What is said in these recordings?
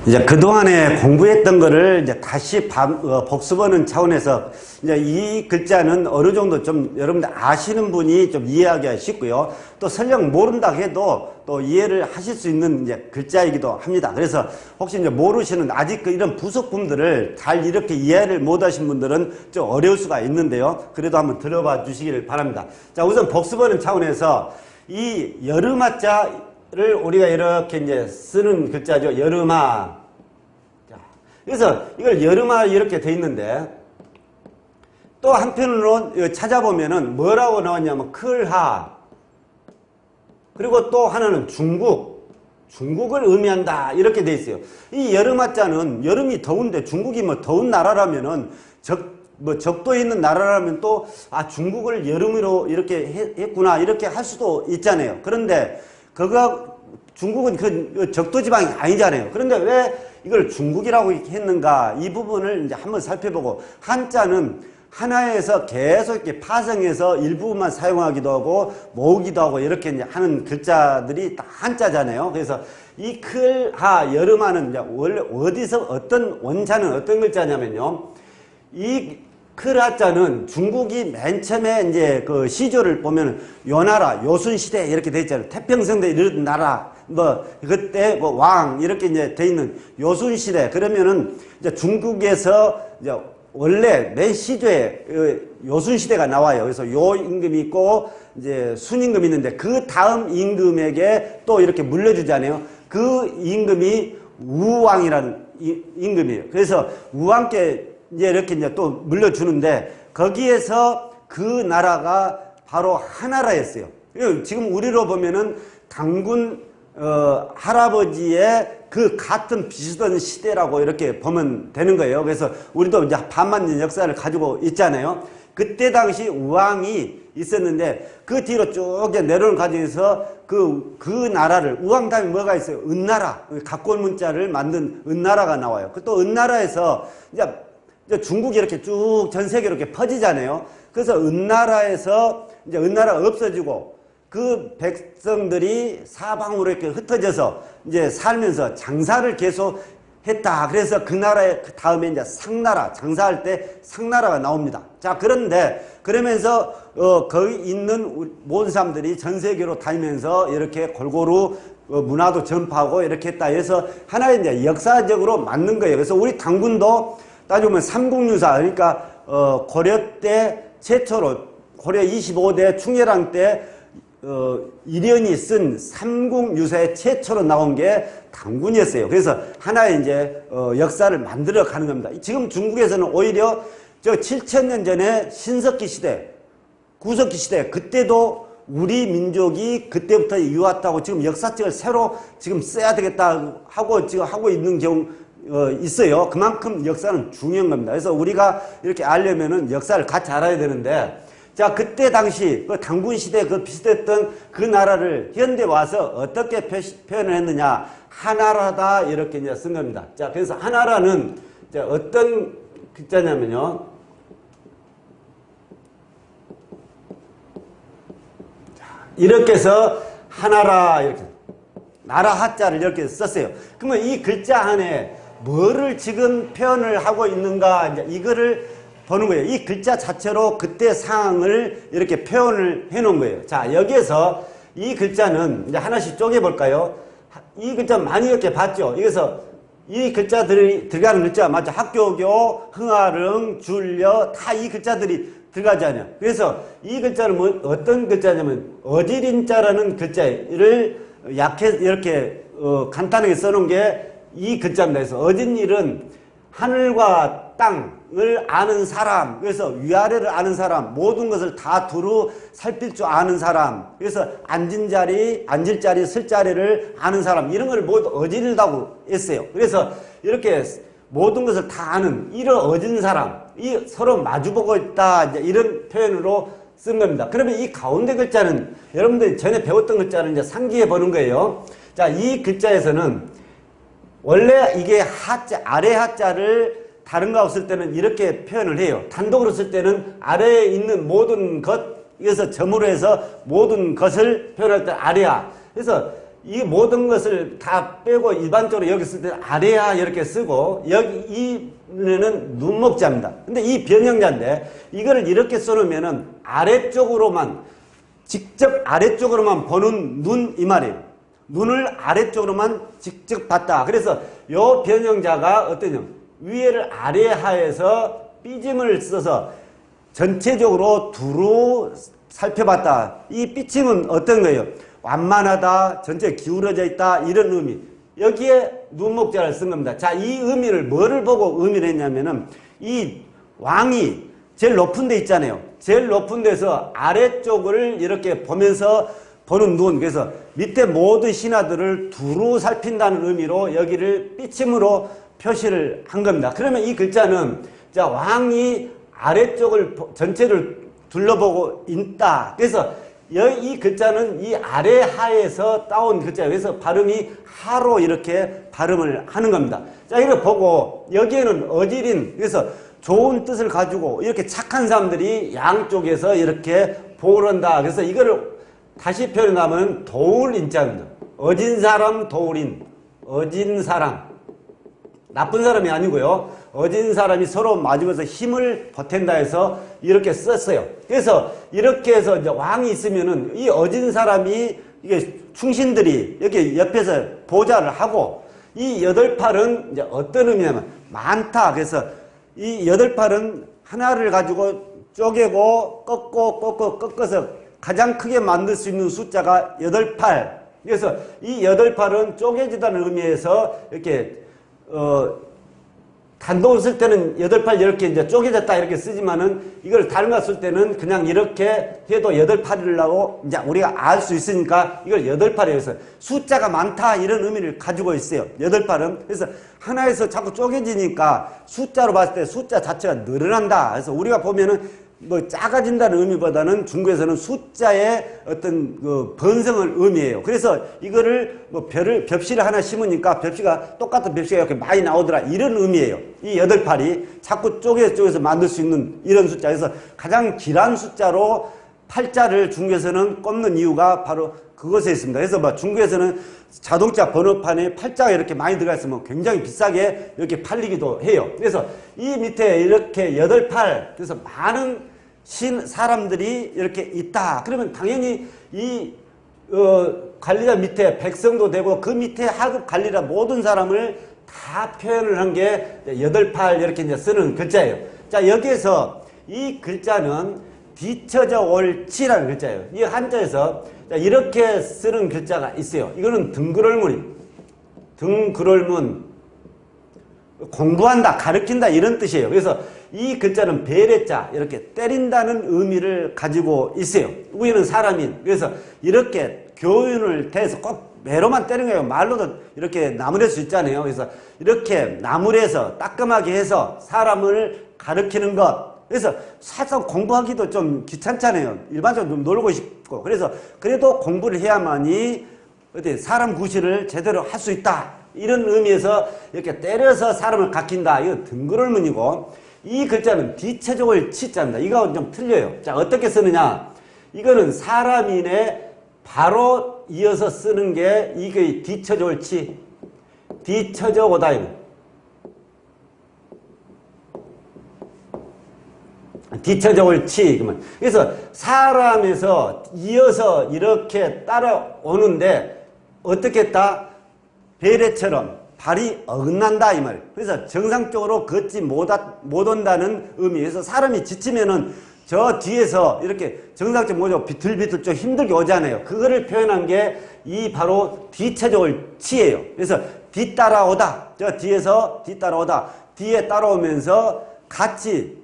이제 그동안에 공부했던 거를 이제 다시 복습하는 차원에서 이제 이 글자는 어느 정도 좀 여러분들 아시는 분이 좀 이해하기가 쉽고요. 또 설령 모른다 해도 또 이해를 하실 수 있는 이제 글자이기도 합니다. 그래서 혹시 이제 모르시는 아직 이런 부속품들을 잘 이렇게 이해를 못 하신 분들은 좀 어려울 수가 있는데요. 그래도 한번 들어봐 주시기를 바랍니다. 자, 우선 복습하는 차원에서 이 여름아자를 우리가 이렇게 이제 쓰는 글자죠. 여름아. 자, 그래서 이걸 여름아 이렇게 돼 있는데 또 한편으로 찾아보면은 뭐라고 나왔냐면 클하. 그리고 또 하나는 중국을 의미한다. 이렇게 돼 있어요. 이 여름아자는 여름이 더운데 중국이 뭐 더운 나라라면은 적도에 있는 나라라면 또 중국을 여름으로 이렇게 했구나 이렇게 할 수도 있잖아요. 그런데 중국은 그 적도 지방이 아니잖아요. 그런데 왜 이걸 중국이라고 했는가 이 부분을 이제 한번 살펴보고 한자는 하나에서 계속 이렇게 파생해서 일부분만 사용하기도 하고 모으기도 하고 이렇게 이제 하는 글자들이 다 한자잖아요. 그래서 이 클하 여름하는 이제 원래 어디서 어떤 원자는 어떤 글자냐면요. 이 클하자는 중국이 맨 처음에 이제 그 시조를 보면 요나라 요순시대 이렇게 돼 있잖아요. 태평성대 이런 나라 뭐 그때 뭐 왕 이렇게 이제 돼 있는 요순시대 그러면은 이제 중국에서 이제 원래 맨 시조에 요순시대가 나와요. 그래서 요 임금이 있고 이제 순임금이 있는데 그 다음 임금에게 또 이렇게 물려주잖아요. 그 임금이 우왕이라는 임금이에요. 그래서 우왕께 이제 이렇게 이제 또 물려주는데 거기에서 그 나라가 바로 하나라였어요. 지금 우리로 보면은 당군 할아버지의 그 같은 비슷한 시대라고 이렇게 보면 되는 거예요. 그래서 우리도 이제 반만 역사를 가지고 있잖아요. 그때 당시 우왕이 있었는데 그 뒤로 쭉 내려오는 과정에서 그 나라를 우왕 다음에 뭐가 있어요? 은나라 각권 문자를 만든 은나라가 나와요. 또 은나라에서 이제 중국이 이렇게 쭉 전 세계로 이렇게 퍼지잖아요. 그래서 은나라에서 이제 은나라가 없어지고 그 백성들이 사방으로 이렇게 흩어져서 이제 살면서 장사를 계속 했다. 그래서 그 나라의 그 다음에 이제 상나라, 장사할 때 상나라가 나옵니다. 자, 그러면서 거기 있는 모든 사람들이 전 세계로 다니면서 이렇게 골고루 문화도 전파하고 이렇게 했다. 그래서 하나의 이제 역사적으로 맞는 거예요. 그래서 우리 당군도 따지면 삼국유사, 그러니까 고려 때 최초로 고려 25대 충렬왕 때 이련이 쓴 삼국유사의 최초로 나온 게 당군이었어요. 그래서 하나의 이제 역사를 만들어 가는 겁니다. 지금 중국에서는 오히려 7,000년 전에 신석기 시대, 구석기 시대 그때도 우리 민족이 그때부터 이어왔다고 지금 역사책을 새로 지금 써야 되겠다 하고 지금 하고 있는 경우 있어요. 그만큼 역사는 중요한 겁니다. 그래서 우리가 이렇게 알려면은 역사를 같이 알아야 되는데 자, 그때 당시 그 당군 시대 그 비슷했던 그 나라를 현대 와서 어떻게 표현을 했느냐. 하나라다 이렇게 이제 쓴 겁니다. 자, 그래서 하나라는 이제 어떤 글자냐면요. 자, 이렇게 해서 하나라 이렇게 나라 하자를 이렇게 썼어요. 그러면 이 글자 안에 뭐를 지금 표현을 하고 있는가 이제 이거를 보는 거예요. 이 글자 자체로 그때 상황을 이렇게 표현을 해 놓은 거예요. 자, 여기에서 이 글자는 이제 하나씩 쪼개볼까요? 이 글자 많이 이렇게 봤죠? 여기서 이 글자들이 들어가는 글자 맞죠? 학교교, 흥아릉, 줄려 다 이 글자들이 들어가잖아요. 그래서 이 글자는 뭐 어떤 글자냐면 어지린자라는 글자를 이렇게 간단하게 써놓은 게 이 글자입니다. 그래서 어진일은 하늘과 땅을 아는 사람, 그래서 위아래를 아는 사람, 모든 것을 다 두루 살필 줄 아는 사람, 그래서 앉을 자리, 쓸 자리를 아는 사람, 이런 걸 모두 어지르다고 했어요. 그래서 이렇게 모든 것을 다 아는 이런 어진 사람, 이 서로 마주보고 있다, 이제 이런 표현으로 쓴 겁니다. 그러면 이 가운데 글자는 여러분들이 전에 배웠던 글자를 이제 상기해 보는 거예요. 자, 이 글자에서는 원래 이게 하자, 아래 하자를 다른 거 없을 때는 이렇게 표현을 해요. 단독으로 쓸 때는 아래에 있는 모든 것, 이어서 점으로 해서 모든 것을 표현할 때 아래야. 그래서 이 모든 것을 다 빼고 일반적으로 여기 쓸 때는 아래하 이렇게 쓰고 여기 이는 눈목자입니다. 근데 이 변형자인데 이거를 이렇게 써놓으면은 아래쪽으로만 직접 아래쪽으로만 보는 눈 이 말이에요. 눈을 아래쪽으로만 직접 봤다. 그래서 요 변형자가 어떠냐 위에를 아래하에서 삐짐을 써서 전체적으로 두루 살펴봤다. 이 삐짐은 어떤 거예요? 완만하다, 전체 기울어져 있다 이런 의미. 여기에 눈목자를 쓴 겁니다. 자, 이 의미를 뭐를 보고 의미를 했냐면은 이 왕이 제일 높은 데 있잖아요. 제일 높은 데서 아래쪽을 이렇게 보면서 보는 눈. 그래서 밑에 모든 신하들을 두루 살핀다는 의미로 여기를 삐침으로 표시를 한 겁니다. 그러면 이 글자는 자, 왕이 아래쪽을 전체를 둘러보고 있다. 그래서 이 글자는 이 아래 하에서 따온 글자예요. 그래서 발음이 하로 이렇게 발음을 하는 겁니다. 자, 이걸 보고 여기에는 어지린, 그래서 좋은 뜻을 가지고 이렇게 착한 사람들이 양쪽에서 이렇게 보른다. 그래서 이거를 다시 표현하면 도울인자입니다. 어진 사람 도울인, 어진 사람. 나쁜 사람이 아니고요. 어진 사람이 서로 맞으면서 힘을 보탠다 해서 이렇게 썼어요. 그래서 이렇게 해서 이제 왕이 있으면은 이 어진 사람이 이게 충신들이 여기 옆에서 보좌를 하고 이 여덟 팔은 이제 어떤 의미냐면 많다. 그래서 이 여덟 팔은 하나를 가지고 쪼개고 꺾어서 가장 크게 만들 수 있는 숫자가 여덟 팔. 그래서 이 여덟 팔은 쪼개지다는 의미에서 이렇게 단독으로 쓸 때는 8팔 이렇게 이제 쪼개졌다 이렇게 쓰지만은 이걸 닮아 쓸 때는 그냥 이렇게 해도 8팔이라고 이제 우리가 알 수 있으니까 이걸 8팔이어서 숫자가 많다 이런 의미를 가지고 있어요. 8팔은. 그래서 하나에서 자꾸 쪼개지니까 숫자로 봤을 때 숫자 자체가 늘어난다. 그래서 우리가 보면은 뭐 작아진다는 의미보다는 중국에서는 숫자의 어떤 그 번성을 의미해요. 그래서 이거를 뭐 벽시를 하나 심으니까 벽시가 똑같은 벽시가 이렇게 많이 나오더라 이런 의미예요. 이 8팔이 자꾸 쪼개서 만들 수 있는 이런 숫자. 그래서 가장 길한 숫자로 팔자를 중국에서는 꼽는 이유가 바로 그것에 있습니다. 그래서 뭐 중국에서는 자동차 번호판에 팔자가 이렇게 많이 들어가 있으면 굉장히 비싸게 이렇게 팔리기도 해요. 그래서 이 밑에 이렇게 8팔, 그래서 많은 사람들이 이렇게 있다. 그러면 당연히 이 관리자 밑에 백성도 되고 그 밑에 하급 관리자 모든 사람을 다 표현을 한 게 8팔 이렇게 이제 쓰는 글자예요. 자, 여기에서 이 글자는 뒤쳐져 옳지라는 글자예요. 이 한자에서 이렇게 쓰는 글자가 있어요. 이거는 등글얼문입니다. 등글얼문. 공부한다, 가르친다 이런 뜻이에요. 그래서 이 글자는 베레자, 이렇게 때린다는 의미를 가지고 있어요. 우리는 사람인. 그래서 이렇게 교훈을 대해서 꼭 매로만 때리는 거예요. 말로도 이렇게 나무랄 수 있잖아요. 그래서 이렇게 나무래서 따끔하게 해서 사람을 가르치는 것. 그래서 사실 공부하기도 좀 귀찮잖아요. 일반적으로 좀 놀고 싶고. 그래서 그래도 공부를 해야만이 어디 사람 구실을 제대로 할 수 있다. 이런 의미에서 이렇게 때려서 사람을 가르친다. 이거 등글얼문이고 이 글자는 뒤쳐적을 치자입니다. 이거하고는 좀 틀려요. 자, 어떻게 쓰느냐? 이거는 사람인에 바로 이어서 쓰는 게 이게 뒤쳐적을 치. 뒤쳐져 오다. 뒤쳐적을 치. 그러면 그래서 사람에서 이어서 이렇게 따라오는데 어떻게 했다? 베레처럼 발이 어긋난다 이 말이에요. 그래서 정상적으로 걷지 못 온다는 의미에서 사람이 지치면은 저 뒤에서 이렇게 정상적으로 뭐죠? 비틀비틀 좀 힘들게 오잖아요. 그거를 표현한 게 이 바로 뒤쳐적을 치예요. 그래서 뒤따라오다. 저 뒤에서 뒤따라오다. 뒤에 따라오면서 같이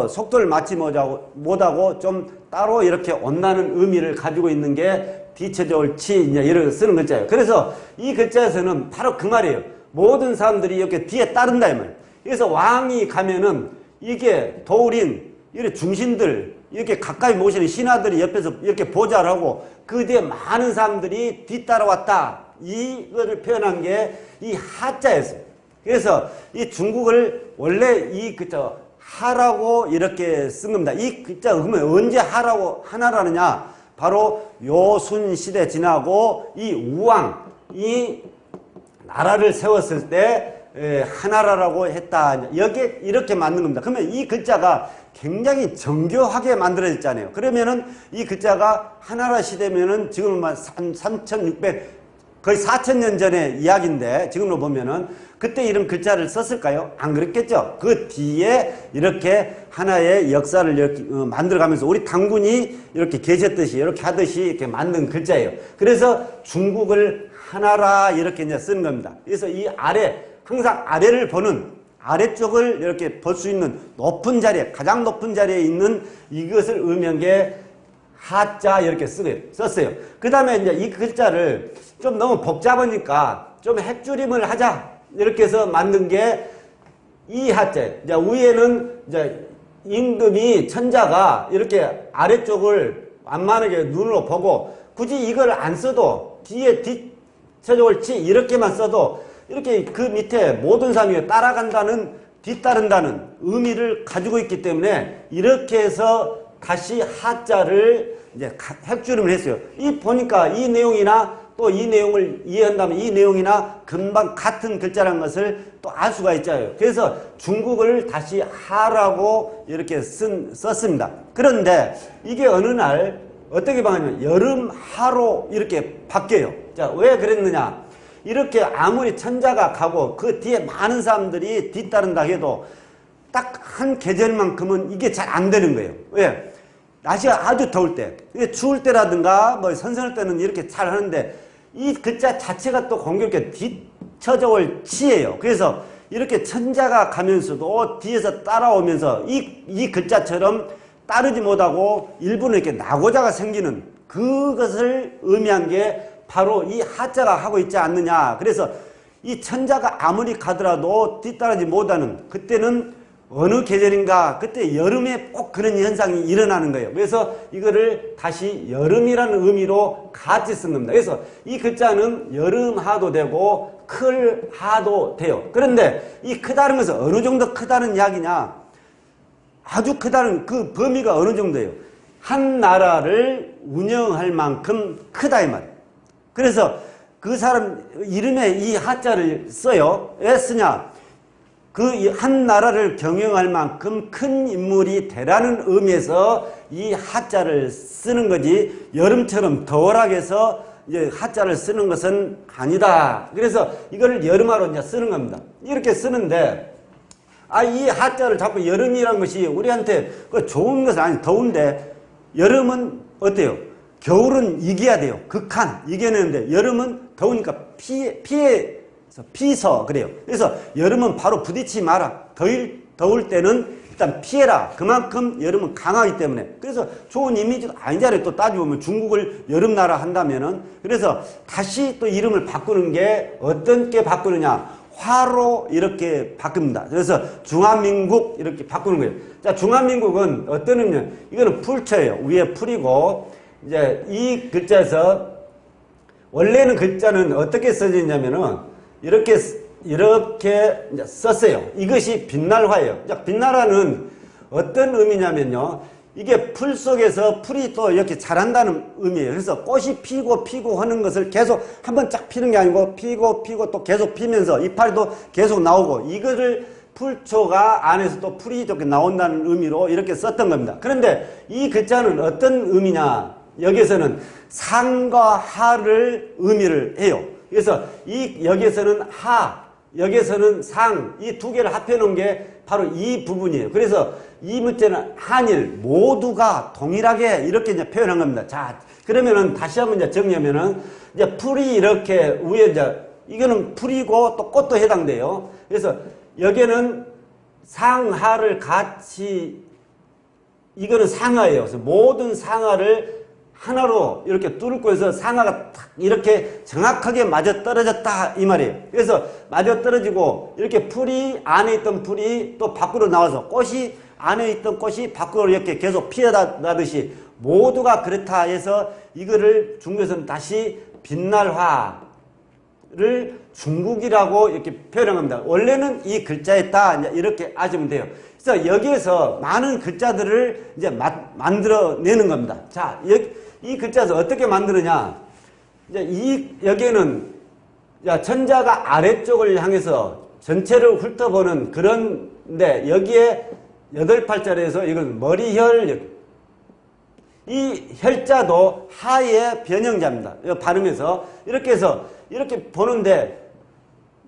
속도를 맞지 못하고 좀 따로 이렇게 온다는 의미를 가지고 있는 게 뒤쳐져올 치, 이제 이렇게 쓰는 글자예요. 그래서 이 글자에서는 바로 그 말이에요. 모든 사람들이 이렇게 뒤에 따른다, 이 말. 그래서 왕이 가면은 이게 도울인, 이렇게 중신들, 이렇게 가까이 모시는 신하들이 옆에서 이렇게 보좌를 하고 그 뒤에 많은 사람들이 뒤따라왔다. 이거를 표현한 게 이 하자였어요. 그래서 이 중국을 원래 이 글자 하라고 이렇게 쓴 겁니다. 이 글자 그러면 언제 하라고 하나라느냐? 바로 요순 시대 지나고 이 우왕이 나라를 세웠을 때 하나라라고 했다. 여기에 이렇게 만든 겁니다. 그러면 이 글자가 굉장히 정교하게 만들어졌잖아요. 그러면은 이 글자가 하나라 시대면은 지금 3600 거의 4000년 전의 이야기인데 지금으로 보면은 그때 이런 글자를 썼을까요? 안 그랬겠죠. 그 뒤에 이렇게 하나의 역사를 이렇게 만들어가면서 우리 당군이 이렇게 계셨듯이 이렇게 하듯이 이렇게 만든 글자예요. 그래서 중국을 하나라 이렇게 이제 쓰는 겁니다. 그래서 이 아래 항상 아래를 보는 아래쪽을 이렇게 볼 수 있는 높은 자리에 가장 높은 자리에 있는 이것을 의미한 게 하자 이렇게 썼어요. 그 다음에 이제 이 글자를 좀 너무 복잡하니까 좀 핵줄임을 하자 이렇게 해서 만든 게 이 하자. 이제 위에는 이제 임금이 천자가 이렇게 아래쪽을 완만하게 눈으로 보고 굳이 이걸 안 써도 뒤에 뒷처족을 치 이렇게만 써도 이렇게 그 밑에 모든 사람이 따라간다는 뒤따른다는 의미를 가지고 있기 때문에 이렇게 해서 다시 하자를 이제 핵줄임을 했어요. 이 보니까 이 내용이나 또 이 내용을 이해한다면 이 내용이나 금방 같은 글자라는 것을 또 알 수가 있잖아요. 그래서 중국을 다시 하라고 이렇게 썼습니다. 그런데 이게 어느 날 어떻게 바뀌냐면 여름 하로 이렇게 바뀌어요. 자, 왜 그랬느냐? 이렇게 아무리 천자가 가고 그 뒤에 많은 사람들이 뒤따른다 해도 딱 한 계절만큼은 이게 잘 안 되는 거예요. 왜? 날씨가 아주 더울 때, 추울 때라든가 뭐 선선할 때는 이렇게 잘 하는데 이 글자 자체가 또 공교롭게 뒤처적을 치예요. 그래서 이렇게 천자가 가면서도 뒤에서 따라오면서 이 글자처럼 따르지 못하고 일부는 이렇게 낙오자가 생기는 그것을 의미한 게 바로 이 하자가 하고 있지 않느냐. 그래서 이 천자가 아무리 가더라도 뒤따르지 못하는 그때는 어느 계절인가 그때 여름에 꼭 그런 현상이 일어나는 거예요. 그래서 이거를 다시 여름이라는 의미로 같이 쓴 겁니다. 그래서 이 글자는 여름하도 되고 클하도 돼요. 그런데 이 크다는 것은 어느 정도 크다는 이야기냐? 아주 크다는 그 범위가 어느 정도예요? 한 나라를 운영할 만큼 크다 이 말이에요. 그래서 그 사람 이름에 이 하자를 써요. 왜 쓰냐? 그 한 나라를 경영할 만큼 큰 인물이 되라는 의미에서 이 하자를 쓰는 거지 여름처럼 덜하게 해서 이제 하자를 쓰는 것은 아니다. 그래서 이거를 여름하로 이제 쓰는 겁니다. 이렇게 쓰는데 이 하자를 자꾸 여름이라는 것이 우리한테 그 좋은 것은 아니 더운데 여름은 어때요? 겨울은 이겨야 돼요. 극한 이겨내는데 여름은 더우니까 피서 그래요. 그래서 여름은 바로 부딪히지 마라. 더울 때는 일단 피해라. 그만큼 여름은 강하기 때문에. 그래서 좋은 이미지도 아니잖아요. 또 따지보면 중국을 여름나라 한다면은. 그래서 다시 또 이름을 바꾸는 게 어떤 게 바꾸느냐. 화로 이렇게 바꿉니다. 그래서 중화민국 이렇게 바꾸는 거예요. 자, 중화민국은 어떤 의미냐. 이거는 풀쳐예요. 위에 풀이고 이제 이 글자에서 원래는 글자는 어떻게 써지냐면은 이렇게 이제 썼어요. 이것이 빛날화예요. 빛날화는 어떤 의미냐면요. 이게 풀 속에서 풀이 또 이렇게 자란다는 의미예요. 그래서 꽃이 피고 하는 것을 계속 한번 쫙 피는 게 아니고 피고 또 계속 피면서 이파리도 계속 나오고 이거를 풀초가 안에서 또 풀이 이렇게 나온다는 의미로 이렇게 썼던 겁니다. 그런데 이 글자는 어떤 의미냐? 여기서는 상과 하를 의미를 해요. 그래서 여기에서는 여기에서는 상, 이 두 개를 합해 놓은 게 바로 이 부분이에요. 그래서 이 문제는 한일 모두가 동일하게 이렇게 이제 표현한 겁니다. 자, 그러면은 다시 한번 이제 정리하면은 이제 풀이 이렇게 위에 이제 이거는 풀이고 또 꽃도 해당돼요. 그래서 여기는 상하를 같이 이거는 상하예요. 그래서 모든 상하를 하나로 이렇게 뚫고 해서 상하가 탁 이렇게 정확하게 맞아떨어졌다 이 말이에요. 그래서 맞아떨어지고 이렇게 풀이 안에 있던 풀이 또 밖으로 나와서 꽃이 안에 있던 꽃이 밖으로 이렇게 계속 피어나듯이 모두가 그렇다 해서 이거를 중국에서는 다시 빛날화를 중국이라고 이렇게 표현합니다. 원래는 이 글자였다 이렇게 아시면 돼요. 그래서 여기에서 많은 글자들을 이제 만들어내는 겁니다. 자, 이 글자에서 어떻게 만드느냐. 이제 여기에는 천자가 아래쪽을 향해서 전체를 훑어보는 그런데 여기에 8팔자리에서 이건 머리혈, 이 혈자도 하의 변형자입니다. 발음에서 이렇게 해서 이렇게 보는데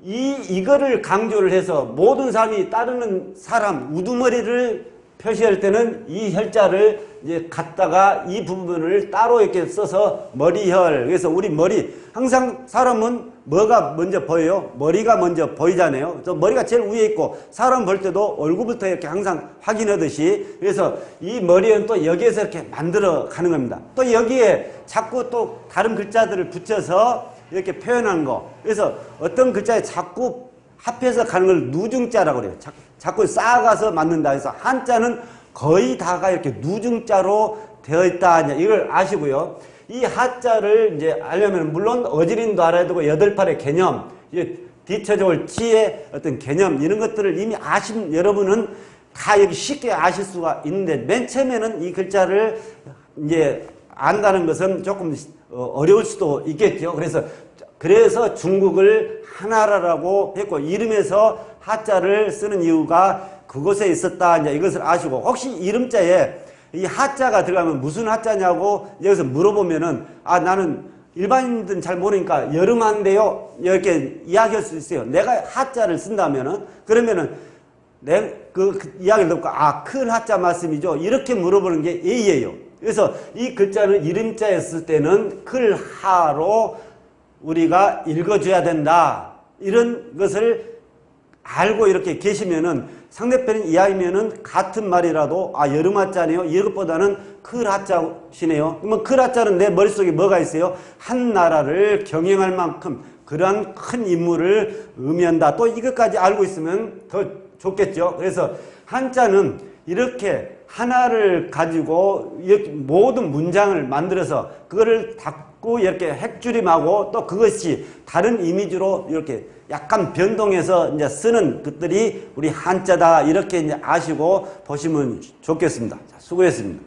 이거를 강조를 해서 모든 사람이 따르는 사람 우두머리를 표시할 때는 이 혈자를 이제 갖다가 이 부분을 따로 이렇게 써서 머리혈. 그래서 우리 머리, 항상 사람은 뭐가 먼저 보여요? 머리가 먼저 보이잖아요. 또 머리가 제일 위에 있고 사람 볼 때도 얼굴부터 이렇게 항상 확인하듯이, 그래서 이 머리는 또 여기에서 이렇게 만들어 가는 겁니다. 또 여기에 자꾸 또 다른 글자들을 붙여서 이렇게 표현하는 거. 그래서 어떤 글자에 자꾸 합해서 가는 걸 누중자라고 그래요. 자꾸 쌓아가서 만든다 해서 한자는 거의 다가 이렇게 누중자로 되어 있다. 이걸 아시고요. 이 하자를 이제 알려면 물론 어지린도 알아야 되고 8팔의 개념, 뒤쳐져올 지의 어떤 개념, 이런 것들을 이미 아신 여러분은 다 여기 쉽게 아실 수가 있는데, 맨 처음에는 이 글자를 이제 안다는 것은 조금 어려울 수도 있겠죠. 그래서 중국을 하나라라고 했고, 이름에서 하자를 쓰는 이유가 그곳에 있었다. 이제 이것을 아시고, 혹시 이름자에 이 하자가 들어가면 무슨 하자냐고 여기서 물어보면은, 나는 일반인들은 잘 모르니까 여름한데요, 이렇게 이야기할 수 있어요. 내가 하자를 쓴다면은, 그러면은 그 이야기를 듣고 큰 하자 말씀이죠, 이렇게 물어보는 게 예의예요. 그래서 이 글자는 이름자에 쓸 때는 클하로 우리가 읽어줘야 된다. 이런 것을 알고 이렇게 계시면은 상대편이 이야기면은 같은 말이라도 여름 하자네요, 이것보다는 클 하자시네요. 그러면 클 하자는 내 머릿속에 뭐가 있어요? 한 나라를 경영할 만큼 그러한 큰 인물을 의미한다. 또 이것까지 알고 있으면 더 좋겠죠. 그래서 한자는 이렇게 하나를 가지고 이렇게 모든 문장을 만들어서 그거를 닫고 이렇게 핵줄임하고 또 그것이 다른 이미지로 이렇게 약간 변동해서 이제 쓰는 것들이 우리 한자다. 이렇게 이제 아시고 보시면 좋겠습니다. 자, 수고했습니다.